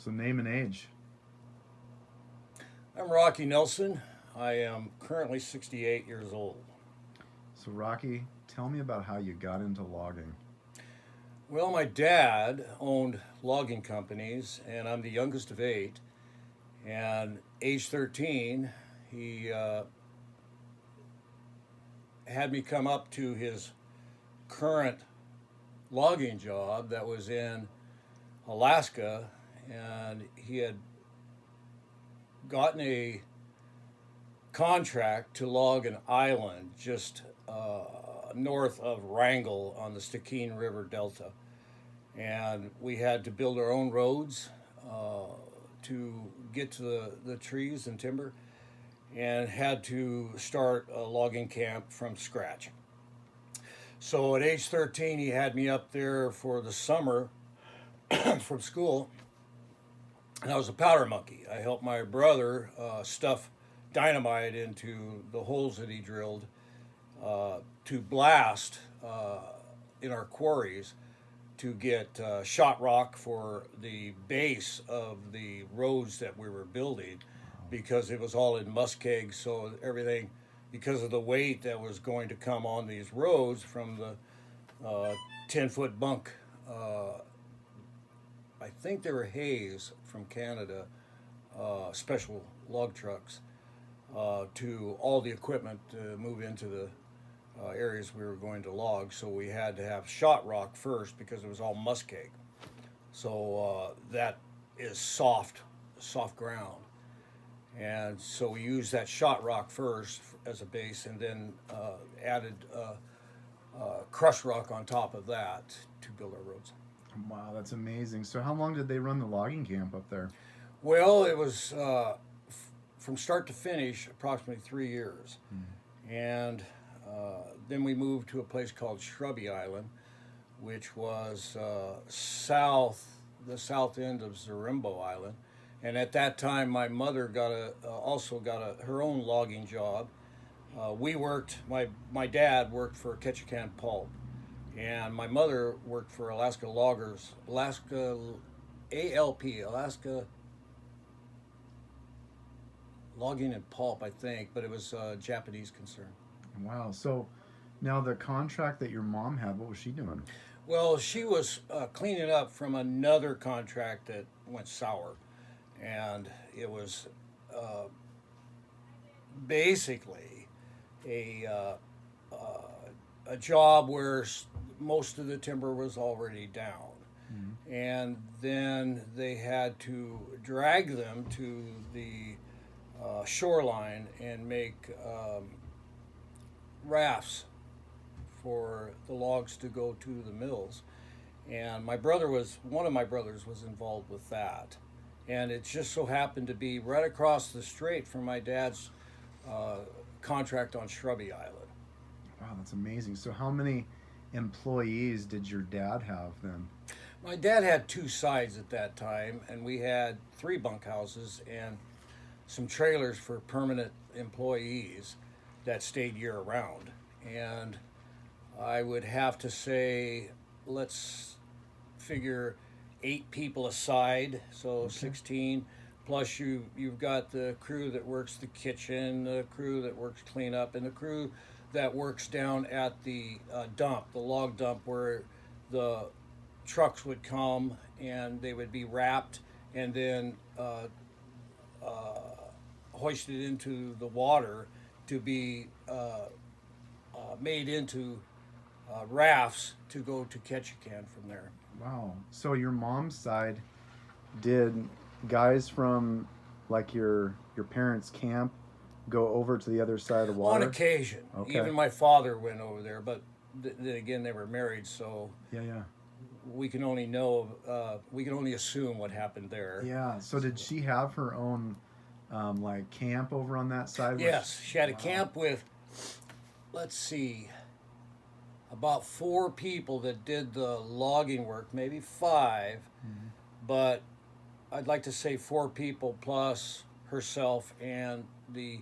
So name and age. I'm Rocky Nelson. I am currently 68 years old. So Rocky, tell me about how you got into logging. Well, my dad owned logging companies, and I'm the youngest of eight. And age 13, he had me come up to his current logging job that was in Alaska, and he had gotten a contract to log an island just north of Wrangell on the Stikine River Delta. And we had to build our own roads to get to the trees and timber, and had to start a logging camp from scratch. So at age 13, he had me up there for the summer from school, and I was a powder monkey. I helped my brother stuff dynamite into the holes that he drilled to blast in our quarries to get shot rock for the base of the roads that we were building, because it was all in muskeg. So everything, because of the weight that was going to come on these roads from the 10-foot bunk, I think they were Hayes from Canada, special log trucks, to all the equipment to move into the areas we were going to log. So we had to have shot rock first because it was all muskeg. So that is soft ground. And so we used that shot rock first as a base, and then added crushed rock on top of that to build our roads. Wow, that's amazing. So how long did they run the logging camp up there? Well, it was from start to finish approximately 3 years. And then we moved to a place called Shrubby Island, which was the south end of Zarimbo Island. And at that time, my mother also got her own logging job. My dad worked for Ketchikan Pulp, and my mother worked for Alaska Loggers, Alaska Logging and Pulp, I think, but it was a Japanese concern. Wow. So now the contract that your mom had, what was she doing? Well, she was cleaning up from another contract that went sour, and it was uh, basically a a job where most of the timber was already down, and then they had to drag them to the shoreline and make rafts for the logs to go to the mills. And one of my brothers was involved with that. And it just so happened to be right across the strait from my dad's uh, contract on Shrubby Island. Wow, that's amazing. So how many employees did your dad have then? My dad had two sides at that time, and we had three bunkhouses and some trailers for permanent employees that stayed year round. And I would have to say, let's figure 8 people aside, so Okay. 16. Plus you've got the crew that works the kitchen, the crew that works cleanup, and the crew that works down at the the log dump, where the trucks would come and they would be wrapped and then uh, hoisted into the water to be made into rafts to go to Ketchikan from there. Wow. So your mom's side, did guys from like your parents' camp go over to the other side of the On water? occasion, Okay. even my father went over there, but then again, they were married, so Yeah, yeah. we can only assume what happened there. Yeah. So did she have her own like camp over on that side where Yes, she had a wow. camp with, let's see, about 4 people that did the logging work, maybe 5, but I'd like to say 4 people plus herself and the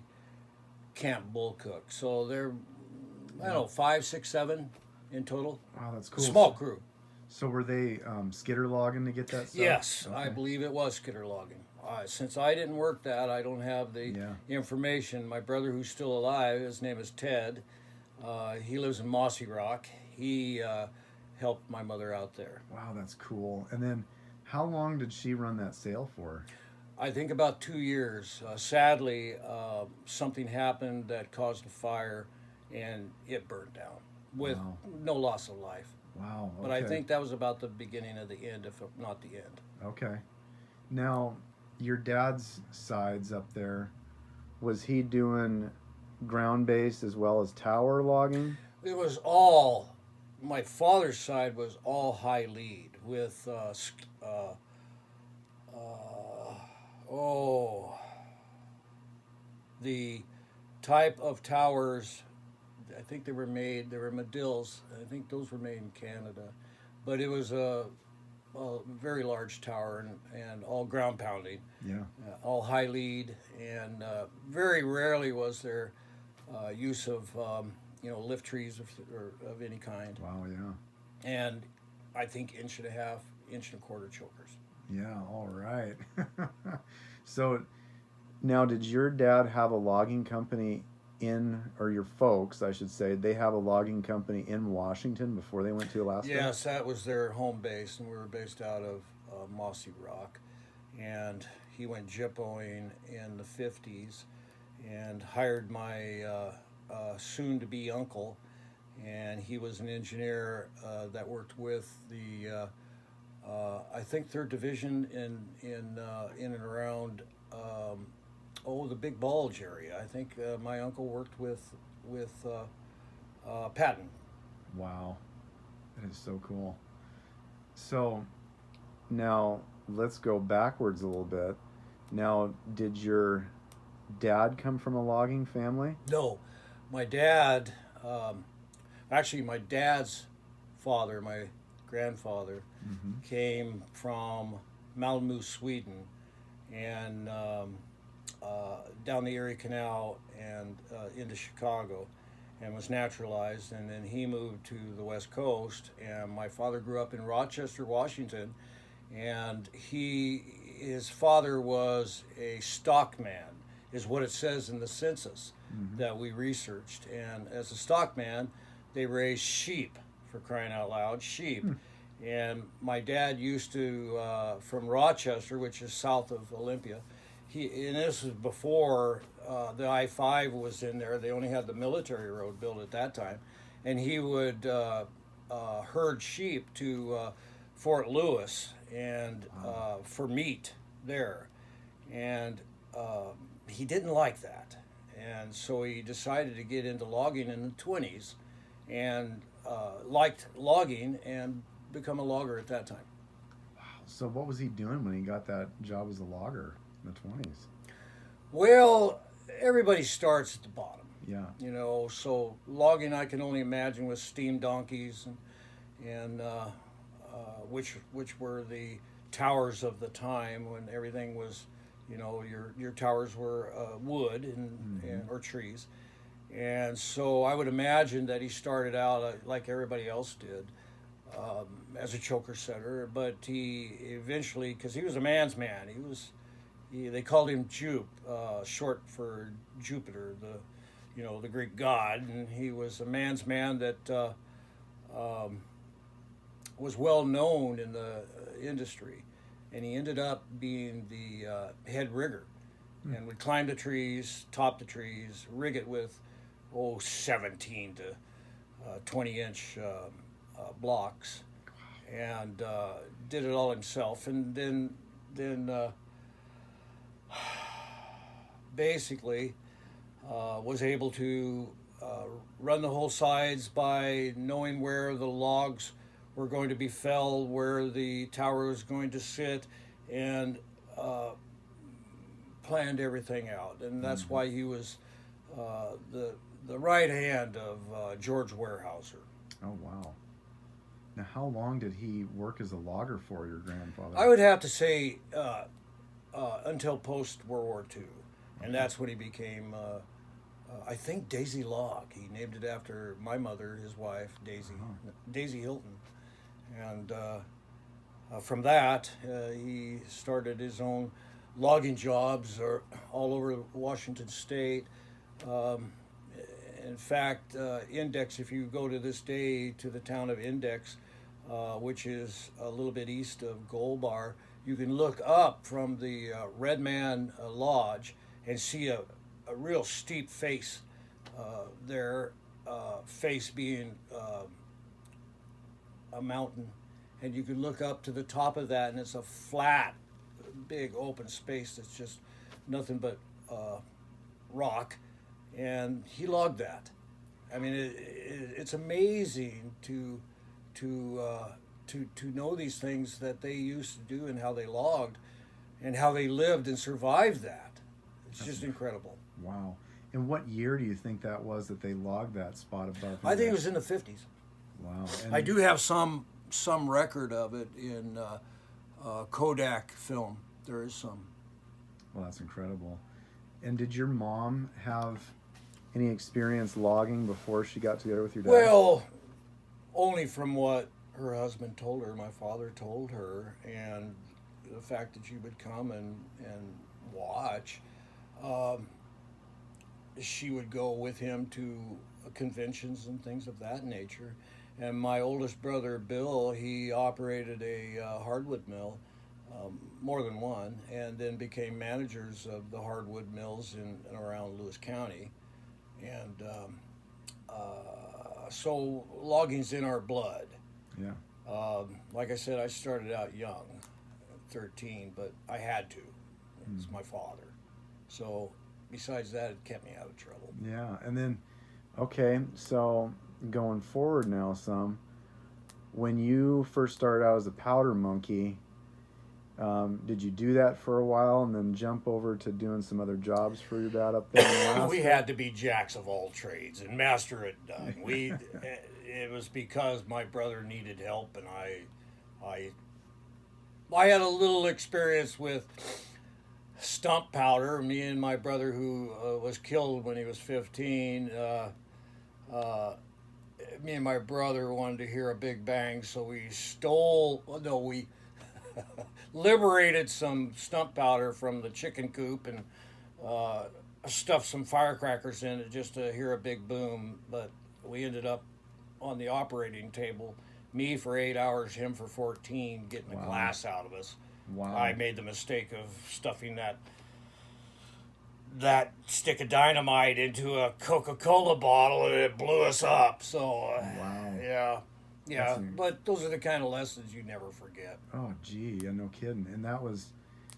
camp bull cook. So they're, I don't Yeah. know, 5, 6, 7 in total. Wow, that's cool. Small So, crew. So were they skitter logging to get that stuff? Yes, I Okay. believe it was skitter logging. Since I didn't work that, I don't have the Yeah. information. My brother, who's still alive, his name is Ted. He lives in Mossy Rock. He helped my mother out there. Wow, that's cool. And then, how long did she run that sale for? I think about 2 years. Sadly, something happened that caused a fire, and it burned down with Wow. no loss of life. Wow. But I Okay. think that was about the beginning of the end, if not the end. Okay. Now, your dad's sides up there, was he doing ground based as well as tower logging? It was all, my father's side was all high lead with, oh, the type of towers. I think they were Medills. I think those were made in Canada. But it was a very large tower and all ground pounding, Yeah. all high lead, and very rarely was there use of lift trees or of any kind, Wow. Yeah. and I think inch and a half, inch and a quarter chokers. Yeah. All right. So now, did your dad have a logging company in, or your folks, I should say, they have a logging company in Washington before they went to Alaska? Yes, that was their home base, and we were based out of Mossy Rock. And he went jippoing in the 50s and hired my soon-to-be uncle, and he was an engineer that worked with the I think third division in and around the Big Bulge area. I think my uncle worked with Patton. Wow. That is so cool. So now let's go backwards a little bit. Now, did your dad come from a logging family? No, my dad, um, actually, my dad's father, my grandfather, Mm-hmm. came from Malmö, Sweden, and down the Erie Canal and into Chicago, and was naturalized. And then he moved to the West Coast. And my father grew up in Rochester, Washington, and his father was a stockman, is what it says in the census Mm-hmm. that we researched. And as a stockman, they raised sheep, for crying out loud, sheep. Hmm. And my dad used to, from Rochester, which is south of Olympia, and this was before the I-5 was in there. They only had the military road built at that time. And he would herd sheep to Fort Lewis and Wow. for meat there. And he didn't like that. And so he decided to get into logging in the 20s and liked logging and become a logger at that time. So what was he doing when he got that job as a logger in the 20s? Well, everybody starts at the bottom, Yeah. so logging I can only imagine with steam donkeys and which were the towers of the time when everything was, your towers were wood Mm-hmm. or trees. And so I would imagine that he started out like everybody else did, as a choker setter, but he eventually, because he was a man's man, they called him Jupe, short for Jupiter, the Greek god, and he was a man's man that um, was well known in the industry, and he ended up being the head rigger, Hmm. and would climb the trees, top the trees, rig it with 17 to 20-inch blocks, and did it all himself, and then basically was able to run the whole sides by knowing where the logs were going to be felled, where the tower was going to sit, and uh, planned everything out. And that's Mm-hmm. why he was the right hand of George Weyerhaeuser. Oh, wow. Now, how long did he work as a logger for, your grandfather? I would have to say until post World War II, and Okay. that's when he became, I think, Daisy Log. He named it after my mother, his wife, Daisy Uh-huh. Daisy Hilton, And from that, he started his own logging jobs all over Washington State. Um, in fact, Index, if you go to this day to the town of Index, which is a little bit east of Gold Bar, you can look up from the Red Man Lodge and see a real steep face there, face being a mountain. And you can look up to the top of that, and it's a flat, big open space that's just nothing but rock. And he logged that. I mean, it's amazing to know these things that they used to do and how they logged and how they lived and survived that. It's just incredible. Wow. And what year do you think that was that they logged that spot above? I think it was in the 50s. Wow. I do have some record of it in Kodak film. There is some. Well, that's incredible. And did your mom have any experience logging before she got together with your dad? Well, only from what her husband told her, my father told her, and the fact that she would come and watch. She would go with him to conventions and things of that nature. And my oldest brother, Bill, he operated a hardwood mill, more than one, and then became managers of the hardwood mills in and around Lewis County. And so logging's in our blood. Yeah. Like I said, I started out young, 13, but I had to. It's my father. So besides that, it kept me out of trouble. Yeah. And then, okay, so going forward now when you first started out as a powder monkey, did you do that for a while and then jump over to doing some other jobs for your dad up there in Alaska? We had to be jacks of all trades and master at none. It was because my brother needed help, and I had a little experience with stump powder. Me and my brother, who was killed when he was 15, me and my brother wanted to hear a big bang, so we we liberated some stump powder from the chicken coop and stuffed some firecrackers in it just to hear a big boom. But we ended up on the operating table, me for 8 hours, him for 14, getting the glass out of us. Wow. I made the mistake of stuffing that stick of dynamite into a Coca-Cola bottle, and it blew us up. So, wow. Yeah. But those are the kind of lessons you never forget. Oh, gee, yeah, no kidding. And that was,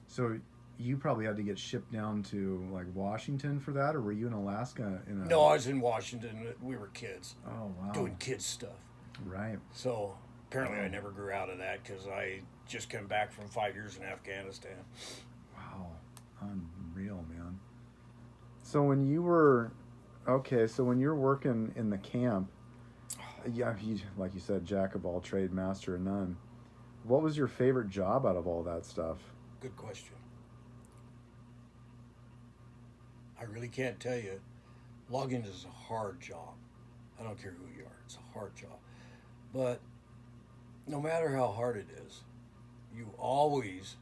so you probably had to get shipped down to like Washington for that, or were you in Alaska? No, I was in Washington. We were kids. Oh, wow. Doing kids stuff. Right. So apparently I never grew out of that because I just came back from 5 years in Afghanistan. Wow. Unreal, man. So when you were working in the camp, yeah, like you said, jack of all trade, master of none. What was your favorite job out of all that stuff? Good question. I really can't tell you. Logging is a hard job. I don't care who you are. It's a hard job. But no matter how hard it is, you always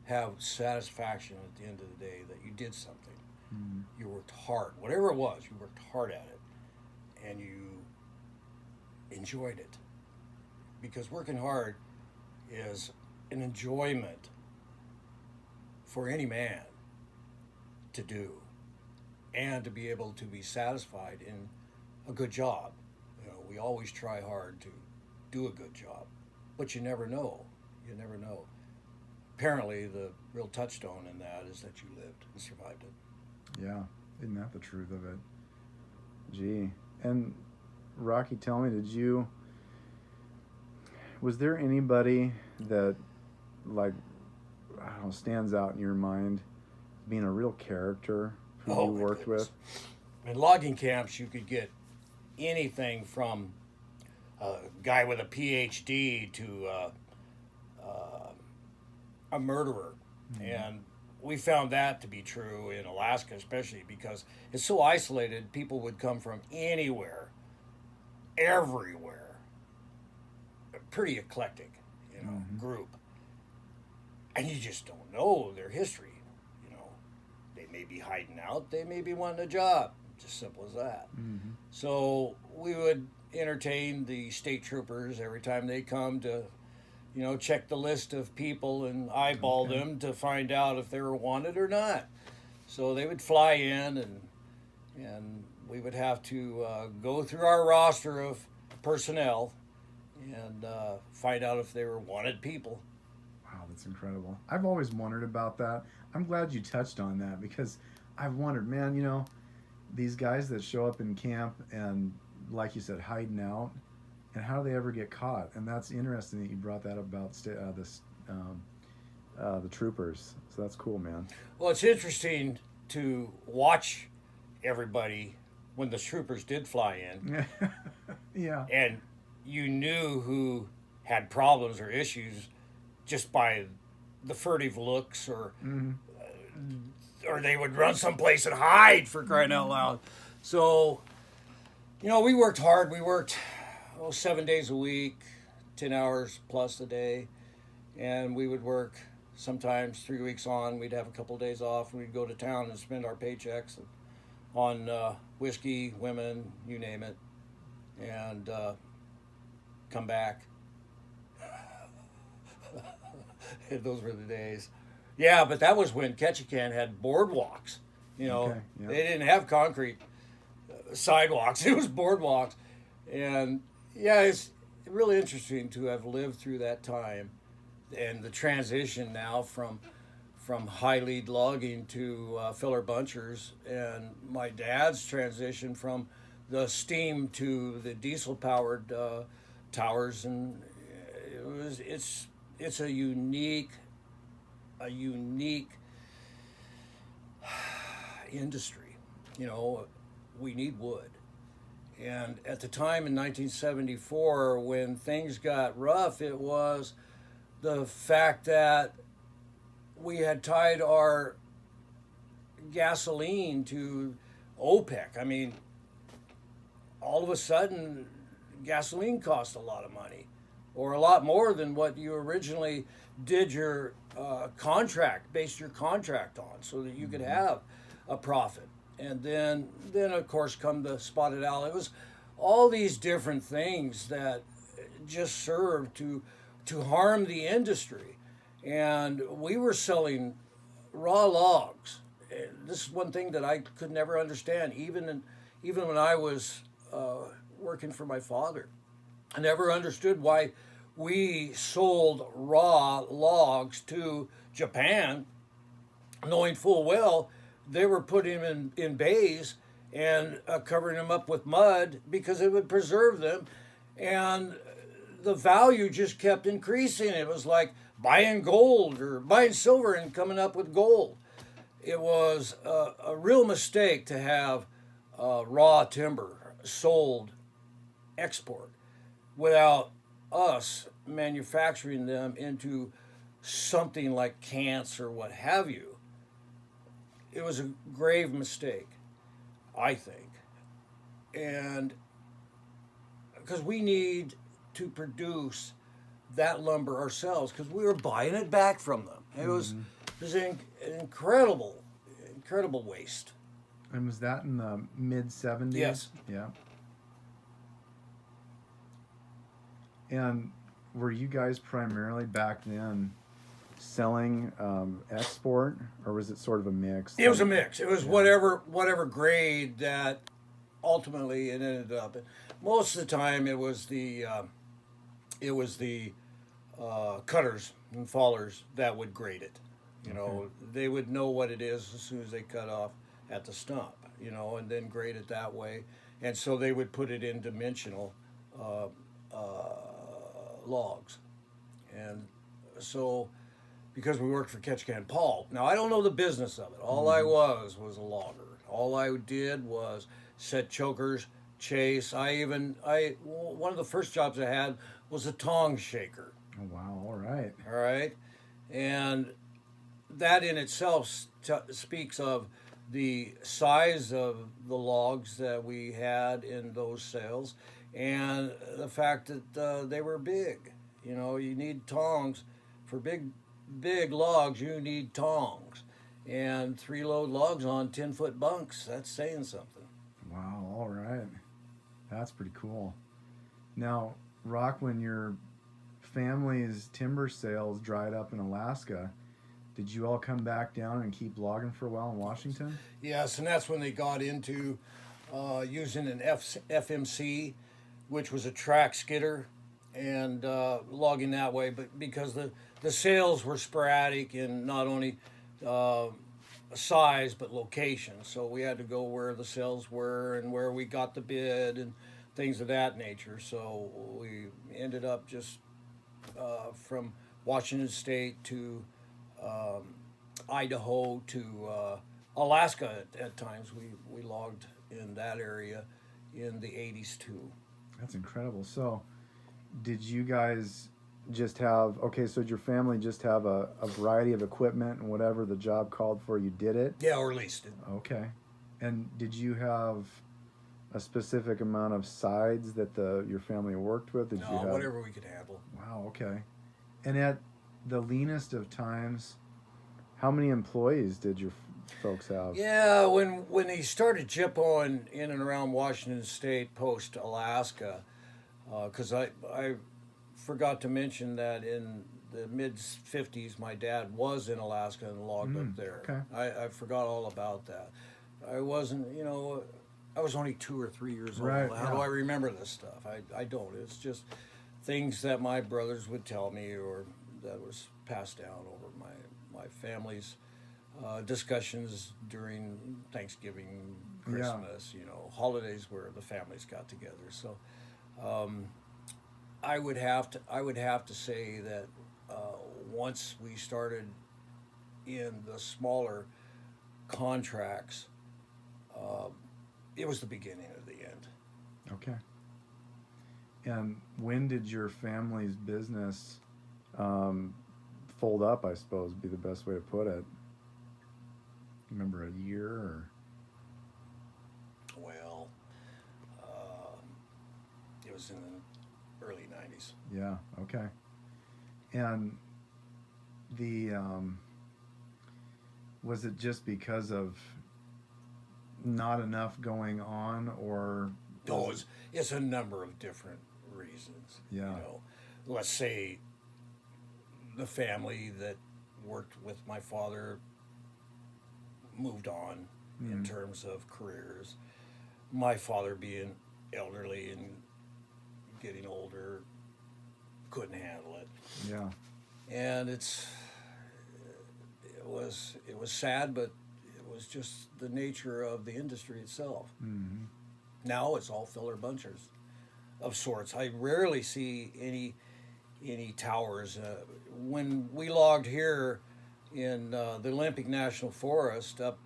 have satisfaction at the end of the day that you did something. Mm-hmm. You worked hard. Whatever it was, you worked hard at it. And you enjoyed it. Because working hard is an enjoyment for any man to do, and to be able to be satisfied in a good job. You know, we always try hard to do a good job, but you never know. You never know. Apparently, the real touchstone in that is that you lived and survived it. Yeah, isn't that the truth of it? Gee. And Rocky, tell me, was there anybody that, like, I don't know, stands out in your mind being a real character who you worked with? In logging camps, you could get anything from a guy with a PhD to a murderer. Mm-hmm. And we found that to be true in Alaska, especially because it's so isolated. People would come from anywhere, everywhere, pretty eclectic, group, and you just don't know their history. You know, they may be hiding out, they may be wanting a job. Just simple as that. So we would entertain the state troopers every time they come to, check the list of people and eyeball them to find out if they were wanted or not. So they would fly in, and we would have to go through our roster of personnel and find out if they were wanted people. Wow, that's incredible. I've always wondered about that. I'm glad you touched on that because I've wondered, man, these guys that show up in camp and, like you said, hiding out, and how do they ever get caught? And that's interesting that you brought that up about the troopers. So that's cool, man. Well, it's interesting to watch everybody when the troopers did fly in. Yeah. And you knew who had problems or issues just by the furtive looks, or they would run someplace and hide, for crying out loud. So, we worked hard. We worked 7 days a week, 10 hours plus a day, and we would work sometimes 3 weeks on. We'd have a couple of days off. We'd go to town and spend our paychecks on whiskey, women, you name it, and come back. Those were the days. Yeah, but that was when Ketchikan had boardwalks. Okay, yeah. They didn't have concrete sidewalks. It was boardwalks. And yeah, it's really interesting to have lived through that time and the transition now from high lead logging to filler bunchers, and my dad's transition from the steam to the diesel powered towers, and it's a unique industry. We need wood. And at the time in 1974, when things got rough, it was the fact that we had tied our gasoline to OPEC. I mean, all of a sudden, gasoline cost a lot of money, or a lot more than what you originally did your based your contract on, so that you could have a profit. And then of course come the spotted owl. It was all these different things that just served to harm the industry. And we were selling raw logs. This is one thing that I could never understand, even when I was working for my father. I never understood why we sold raw logs to Japan, knowing full well they were putting them in bays and covering them up with mud because it would preserve them. And the value just kept increasing. It was like buying gold or buying silver and coming up with gold. It was a real mistake to have raw timber sold export without us manufacturing them into something like cants or what have you. It was a grave mistake, I think. And because we need to produce that lumber ourselves, because we were buying it back from them. It was an incredible waste. And was that in the mid 70s? Yes. Yeah. And were you guys primarily back then selling export, or was it sort of a mix? It was a mix. It was whatever grade that ultimately it ended up in. Most of the time, it was the cutters and fallers that would grade it. They would know what it is as soon as they cut off at the stump. And then grade it that way. And so they would put it in dimensional logs. And so, because we worked for Ketchikan Paul. Now, I don't know the business of it. All I was a logger. All I did was set chokers, chase. One of the first jobs I had was a tong shaker. Oh, wow. All right. All right. And that in itself speaks of the size of the logs that we had in those sales, and the fact that they were big. You know, you need tongs for big logs. You need tongs, and 3 load logs on 10-foot bunks. That's saying something. Wow, all right. That's pretty cool. Now, Rock, when your family's timber sales dried up in Alaska, did you all come back down and keep logging for a while in Washington? Yes, and that's when they got into using an FMC, which was a track skidder, and logging that way. But because the sales were sporadic in not only uh, size but location, so we had to go where the sales were and where we got the bid and things of that nature. So we ended up just from Washington State to Idaho to Alaska at times. We logged in that area in the 80s too. That's incredible. So, did you guys just have, okay, so did your family just have a variety of equipment and whatever the job called for, you did it? Yeah, or leased it. Okay. And did you have a specific amount of sides that your family worked with? Did No, you have whatever we could handle. Wow, okay. And at the leanest of times, how many employees did your folks have? Yeah, when they started jippoing in and around Washington State post Alaska, because I forgot to mention that in the mid 50s, my dad was in Alaska and logged up there. Okay. I forgot all about that. I wasn't, I was only 2 or 3 years old. Right, How yeah. do I remember this stuff? I don't. It's just things that my brothers would tell me or that was passed down over my family's discussions during Thanksgiving, Christmas, holidays where the families got together. So I would have to say that once we started in the smaller contracts, it was the beginning of the end. Okay. And when did your family's business fold up, I suppose, would be the best way to put it? Remember a year or? Well, it was in the early 90s. Yeah, okay. And the was it just because of not enough going on, or No, it's a number of different reasons. Yeah. Let's say the family that worked with my father moved on in terms of careers. My father being elderly and getting older couldn't handle it. Yeah. And it was sad, but it was just the nature of the industry itself. Mm-hmm. Now it's all filler bunchers of sorts. I rarely see any towers. When we logged here in the Olympic National Forest up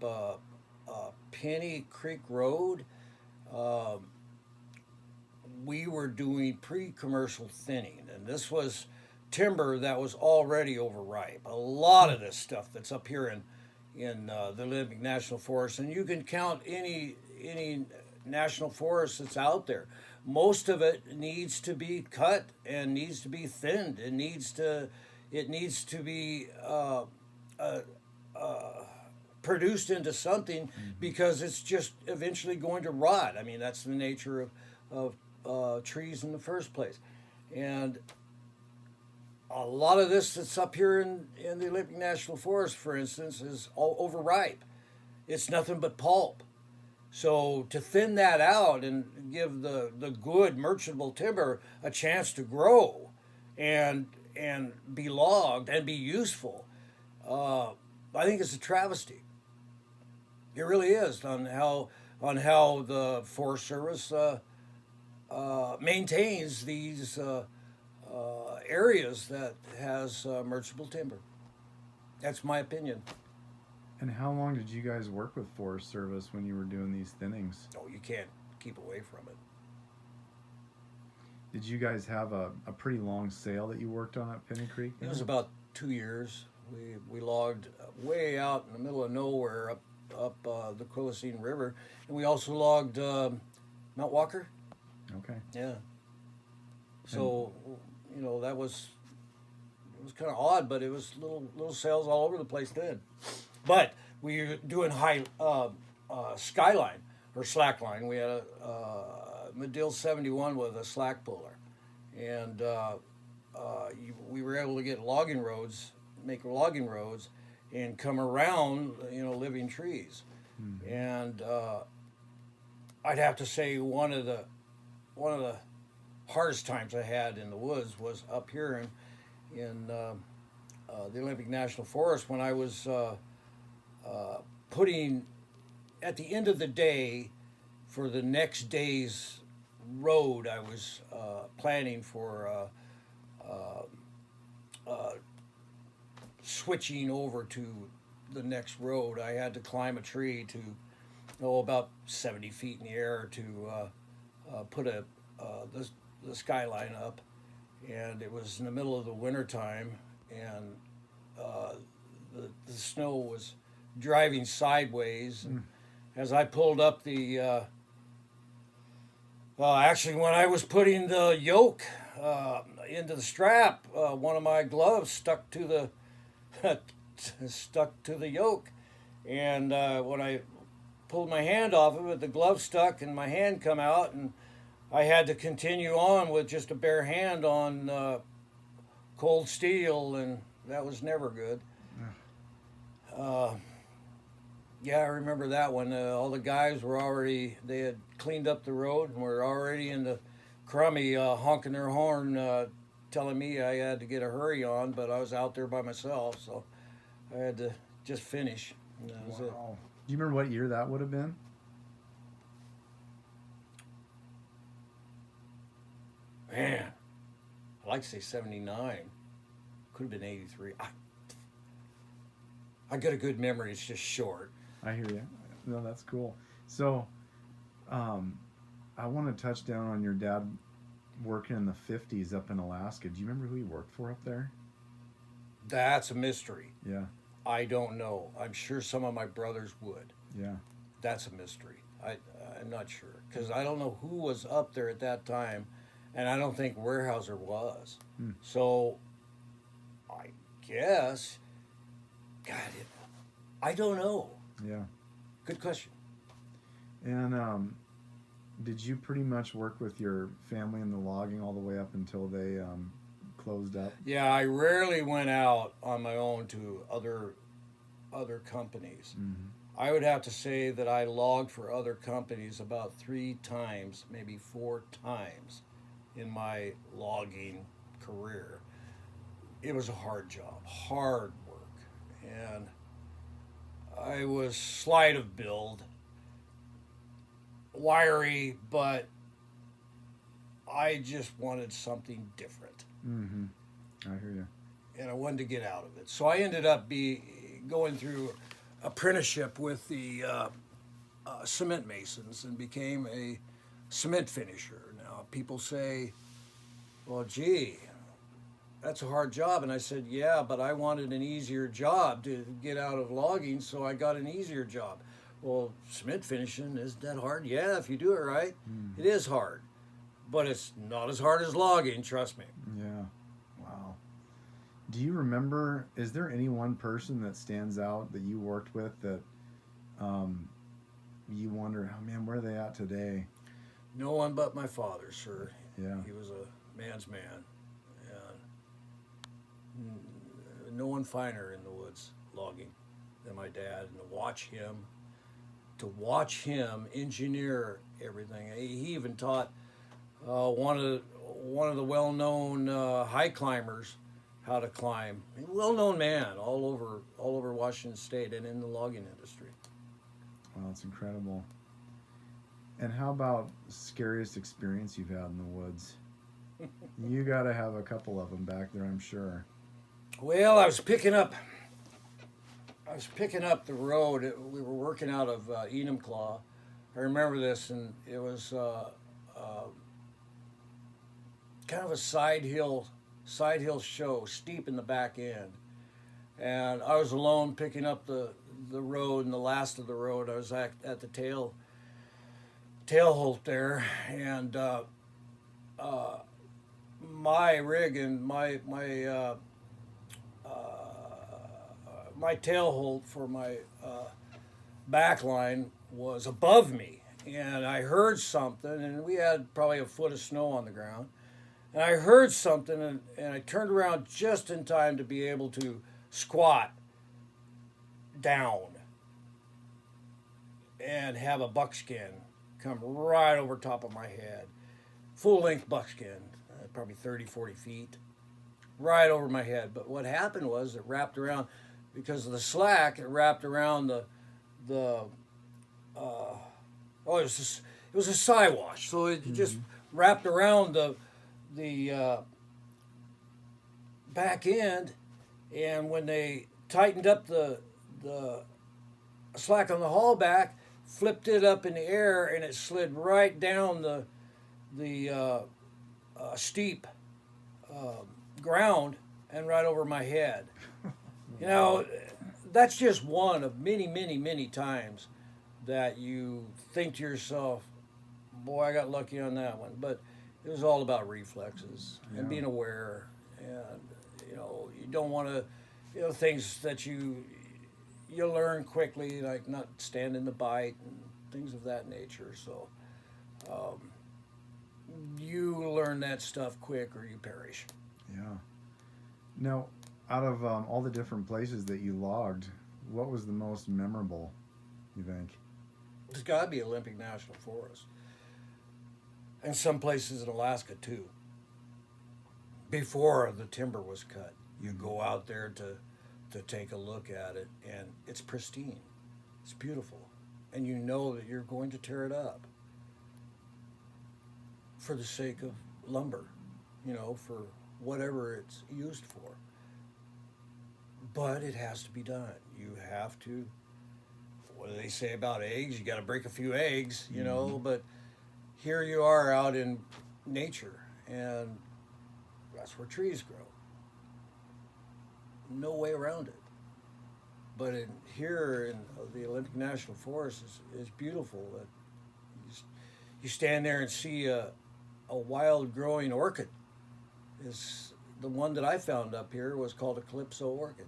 Penny Creek Road, we were doing pre-commercial thinning, and this was timber that was already overripe. A lot of this stuff that's up here in the Olympic National Forest, and you can count any national forest that's out there. Most of it needs to be cut and needs to be thinned. It needs to be produced into something because it's just eventually going to rot. I mean, that's the nature of trees in the first place. And a lot of this that's up here in the Olympic National Forest, for instance, is all overripe. It's nothing but pulp. So to thin that out and give the good merchantable timber a chance to grow and be logged and be useful, I think it's a travesty. It really is on how the Forest Service maintains these areas that has merchantable timber. That's my opinion. And how long did you guys work with Forest Service when you were doing these thinnings? Oh, you can't keep away from it. Did you guys have a pretty long sail that you worked on at Penny Creek? It was about 2 years. We logged way out in the middle of nowhere up the Quilcene River, and we also logged Mount Walker. Okay. Yeah. So that was it was kind of odd, but it was little sales all over the place then. But we were doing high skyline or slack line. We had a Medill 71 with a slack puller, and we were able to get logging roads, make logging roads, and come around living trees. And I'd have to say one of the hardest times I had in the woods was up here in the Olympic National Forest when I was putting at the end of the day for the next day's road. I was planning for switching over to the next road. I had to climb a tree to about 70 feet in the air to put the skyline up, and it was in the middle of the winter time, and the snow was driving sideways. And as I pulled up actually, when I was putting the yoke into the strap, one of my gloves stuck to the stuck to the yoke, and when I pulled my hand off of it, the glove stuck, and my hand come out, and I had to continue on with just a bare hand on cold steel, and that was never good. Yeah, I remember that one. All the guys they had cleaned up the road and were already in the crummy honking their horn, telling me I had to get a hurry on, but I was out there by myself, so I had to just finish. And that was it. Do you remember what year that would have been? Man, I'd like to say 79. Could have been 83. I got a good memory. It's just short. I hear you. No, that's cool. So, I want to touch down on your dad working in the 50s up in Alaska. Do you remember who he worked for up there? That's a mystery. Yeah. I don't know. I'm sure some of my brothers would. Yeah. That's a mystery. I'm not sure because I don't know who was up there at that time, and I don't think Weyerhaeuser was. So, I guess, God, I don't know. Yeah. Good question. And did you pretty much work with your family in the logging all the way up until they closed up? Yeah, I rarely went out on my own to other companies. I would have to say that I logged for other companies about 3 times, maybe 4 times in my logging career. It was a hard job, hard work, and I was slight of build, wiry, but I just wanted something different. I hear you. And I wanted to get out of it. So I ended up going through apprenticeship with the cement masons and became a cement finisher. Now, people say, well, gee, that's a hard job. And I said, yeah, but I wanted an easier job to get out of logging, so I got an easier job. Well, cement finishing, isn't that hard? Yeah, if you do it right, it is hard. But it's not as hard as logging, trust me. Yeah. Wow. Do you remember, is there any one person that stands out that you worked with that you wonder, oh man, where are they at today? No one but my father, sir. Yeah. He was a man's man. And no one finer in the woods logging than my dad. And to watch him engineer everything. He even taught one of the well-known high climbers how to climb. A well-known man all over Washington State and in the logging industry. Wow, that's incredible. And how about scariest experience you've had in the woods? You got to have a couple of them back there, I'm sure. Well, I was picking up the road. We were working out of Enumclaw. I remember this, and it was kind of a side hill show, steep in the back end. And I was alone picking up the road, and the last of the road. I was at the tail holt there, and my rig and my tail hold for my back line was above me, and I heard something, and we had probably a foot of snow on the ground, and I heard something, and I turned around just in time to be able to squat down and have a buckskin come right over top of my head, full length buckskin, probably 30, 40 feet, right over my head. But what happened was it wrapped around, because of the slack, it wrapped around the oh, it was a Siwash, so it just wrapped around the back end, and when they tightened up the slack on the haul back, flipped it up in the air, and it slid right down the steep ground and right over my head. You know, that's just one of many, many, many times that you think to yourself, boy, I got lucky on that one. But it was all about reflexes and being aware. And, you know, you don't want to, you know, things that you learn quickly, like not standing the bite and things of that nature. So you learn that stuff quick or you perish. Yeah. Now, out of all the different places that you logged, what was the most memorable, you think? It's got to be Olympic National Forest. And some places in Alaska, too. Before the timber was cut, you go out there to take a look at it, and it's pristine. It's beautiful. And you know that you're going to tear it up for the sake of lumber, you know, for whatever it's used for. But it has to be done. You have to, what do they say about eggs? You got to break a few eggs, you know, but here you are out in nature, and that's where trees grow. No way around it. But here in the Olympic National Forest is beautiful. You stand there and see a wild growing orchid. Is the one that I found up here was called a calypso orchid,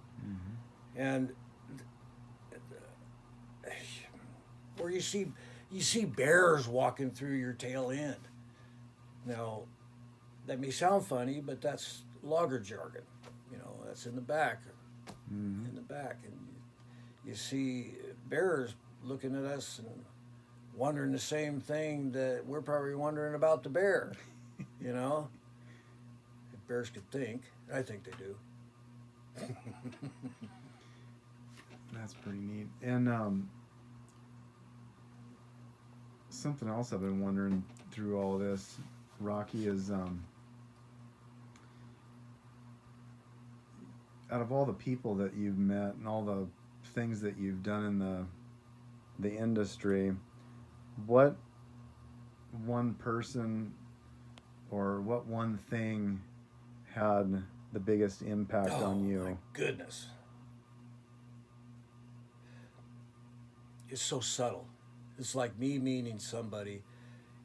and where you see bears walking through your tail end. Now, that may sound funny, but that's logger jargon. You know, that's in the back, and you see bears looking at us and wondering the same thing that we're probably wondering about the bear. You know, if bears could think, I think they do. That's pretty neat. And something else I've been wondering through all of this, Rocky, is out of all the people that you've met and all the things that you've done in the industry, what one person or what one thing had the biggest impact on you? My goodness. It's so subtle. It's like me meeting somebody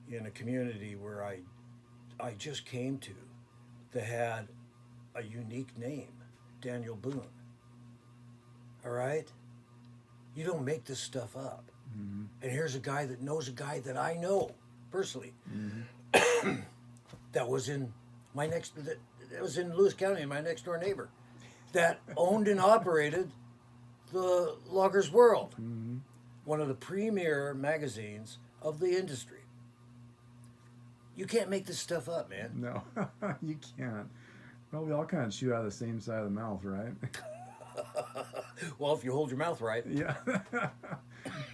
in a community where I just came to that had a unique name, Daniel Boone. All right? You don't make this stuff up. And here's a guy that knows a guy that I know personally that was in that was in Lewis County, my next door neighbor, that owned and operated the Loggers World, one of the premier magazines of the industry. You can't make this stuff up, man. No, you can't. Well, we all kind of chew out of the same side of the mouth, right? Well, if you hold your mouth right. Yeah.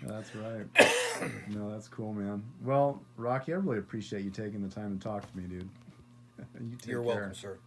That's right. No, that's cool, man. Well, Rocky, I really appreciate you taking the time to talk to me, dude. You take You're care. welcome, sir.